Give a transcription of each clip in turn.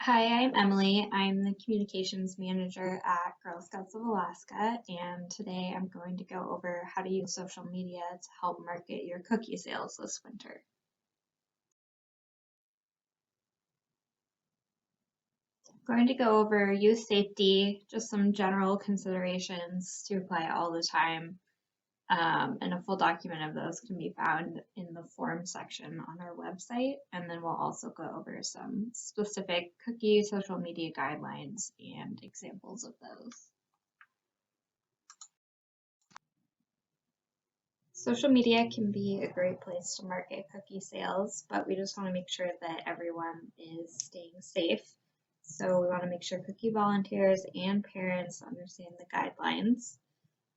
Hi, I'm Emily. I'm the communications manager at Girl Scouts of Alaska, and today I'm going to go over how to use social media to help market your cookie sales this winter. I'm going to go over youth safety, just some general considerations to apply all the time, and a full document of those can be found in the form section on our website. And then we'll also go over some specific cookie social media guidelines and examples of those. Social media can be a great place to market cookie sales, but we just want to make sure that everyone is staying safe. So we want to make sure cookie volunteers and parents understand the guidelines.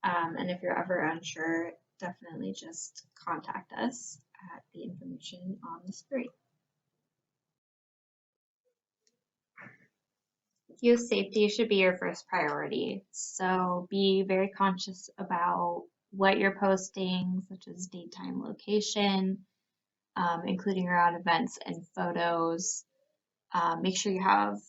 And if you're ever unsure, definitely just contact us at the information on the screen. Youth safety should be your first priority. So be very conscious about what you're posting, such as date, time, location, including around events and photos. Make sure you have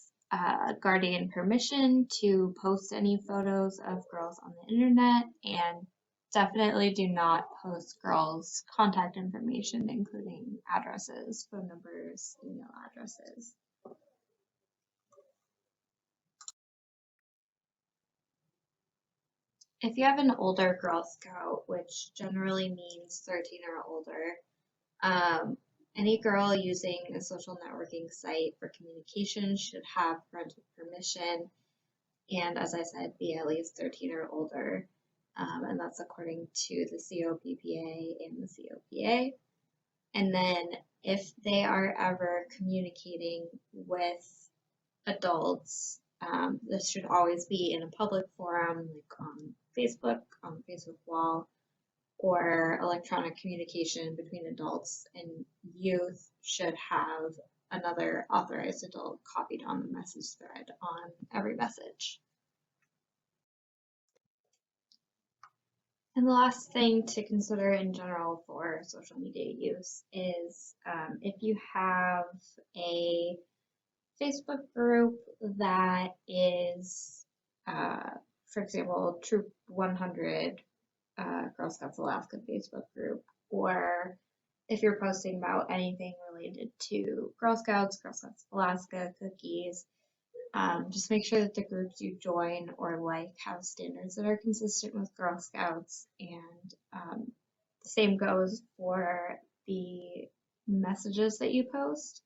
guardian permission to post any photos of girls on the internet, and definitely do not post girls' contact information, including addresses, phone numbers, email addresses. If you have an older Girl Scout, which generally means 13 or older, Um, any girl using a social networking site for communication should have parental permission, and as I said, be at least 13 or older, and that's according to the COPPA and the COPA. And then if they are ever communicating with adults, this should always be in a public forum, like on the Facebook wall, or electronic communication between adults and youth should have another authorized adult copied on the message thread on every message. And the last thing to consider in general for social media use is if you have a Facebook group that is, for example, Troop 100 Girl Scouts Alaska Facebook group, or if you're posting about anything related to Girl Scouts Alaska, cookies, just make sure that the groups you join or like have standards that are consistent with Girl Scouts, and the same goes for the messages that you post.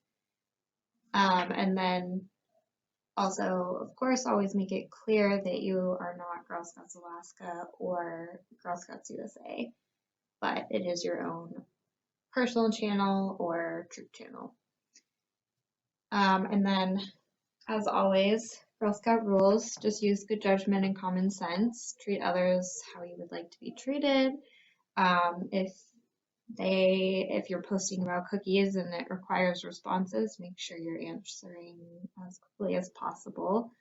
And then also, of course, always make it clear that you are not Girl Scouts Alaska or Girl Scouts USA, but it is your own personal channel or troop channel. And then, as always, Girl Scout rules, just use good judgment and common sense. Treat others how you would like to be treated. If you're posting about cookies and it requires responses, make sure you're answering as quickly as possible,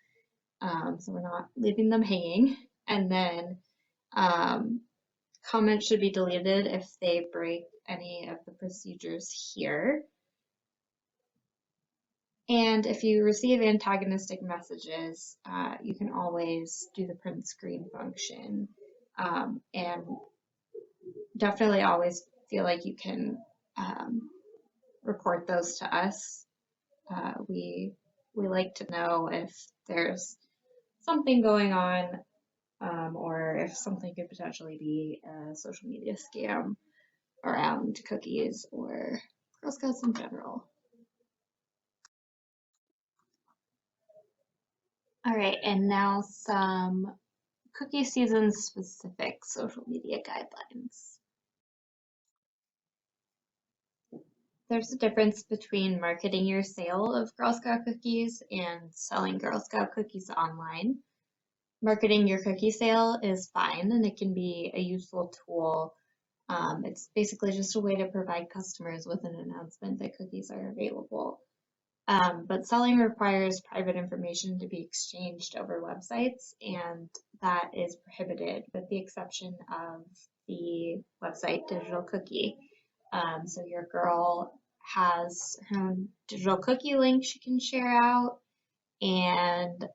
so we're not leaving them hanging. And then comments should be deleted if they break any of the procedures here. And if you receive antagonistic messages, you can always do the print screen function, and definitely always feel like you can report those to us. We like to know if there's something going on, or if something could potentially be a social media scam around cookies or Girl Scouts in general. All right, and now some cookie season specific social media guidelines. There's a difference between marketing your sale of Girl Scout cookies and selling Girl Scout cookies online. Marketing your cookie sale is fine and it can be a useful tool. It's basically just a way to provide customers with an announcement that cookies are available. But selling requires private information to be exchanged over websites, and that is prohibited with the exception of the website Digital Cookie. So your girl has her own digital cookie link she can share out. and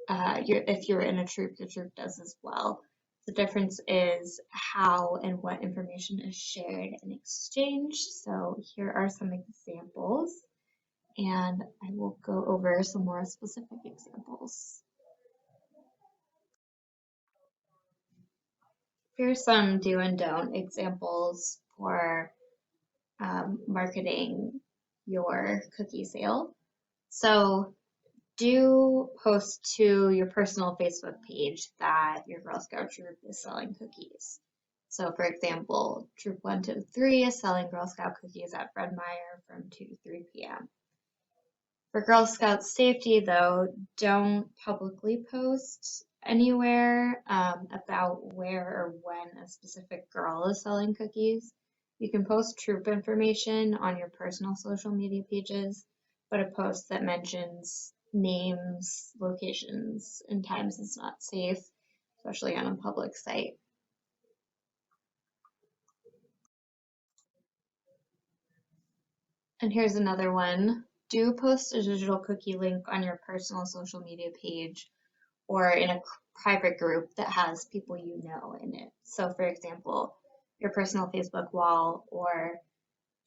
if you're in a troop, the troop does as well. The difference is how and what information is shared and exchanged. So here are some examples, and I will go over some more specific examples. Here's some do and don't examples for marketing your cookie sale. So do post to your personal Facebook page that your Girl Scout troop is selling cookies. So for example, Troop 123 is selling Girl Scout cookies at Fred Meyer from 2 to 3 p.m. For Girl Scout safety though, don't publicly post anywhere about where or when a specific girl is selling cookies. You can post troop information on your personal social media pages, but a post that mentions names, locations, and times is not safe, especially on a public site. And here's another one. Do post a digital cookie link on your personal social media page or in a private group that has people you know in it. So for example, your personal Facebook wall or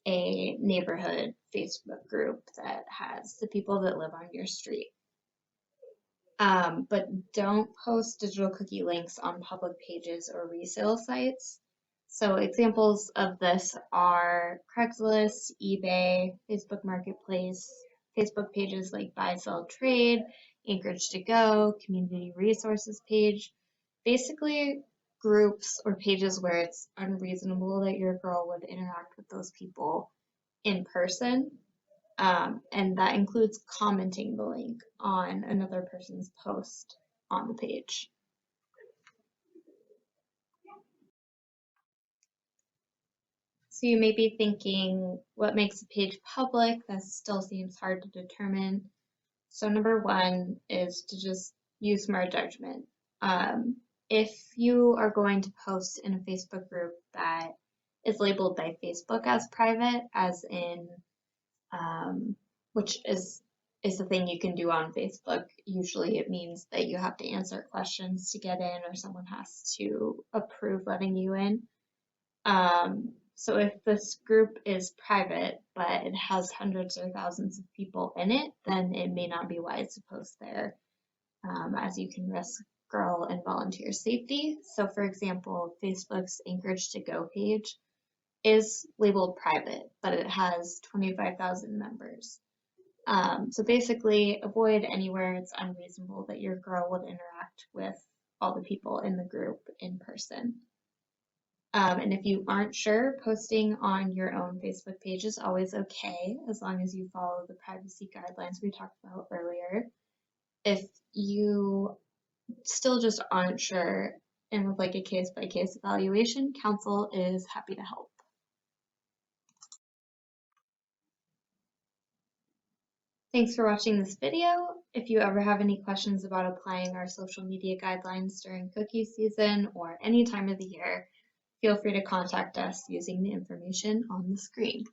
a neighborhood Facebook group that has the people that live on your street. But don't post digital cookie links on public pages or resale sites. So examples of this are Craigslist, eBay, Facebook Marketplace, Facebook pages like Buy, Sell, Trade, Anchorage to Go, Community Resources page. Basically groups or pages where it's unreasonable that your girl would interact with those people in person. And that includes commenting the link on another person's post on the page. So you may be thinking, what makes a page public? That still seems hard to determine. So number one is to just use smart judgment. If you are going to post in a Facebook group that is labeled by Facebook as private, as in, which is the thing you can do on Facebook. Usually it means that you have to answer questions to get in or someone has to approve letting you in. So if this group is private, but it has hundreds or thousands of people in it, then it may not be wise to post there, as you can risk girl and volunteer safety. So for example, Facebook's Anchorage to Go page is labeled private, but it has 25,000 members. So basically, avoid anywhere it's unreasonable that your girl would interact with all the people in the group in person. And if you aren't sure, posting on your own Facebook page is always okay, as long as you follow the privacy guidelines we talked about earlier. If you still just aren't sure and would like a case-by-case evaluation, counsel is happy to help. Thanks for watching this video. If you ever have any questions about applying our social media guidelines during cookie season or any time of the year, feel free to contact us using the information on the screen.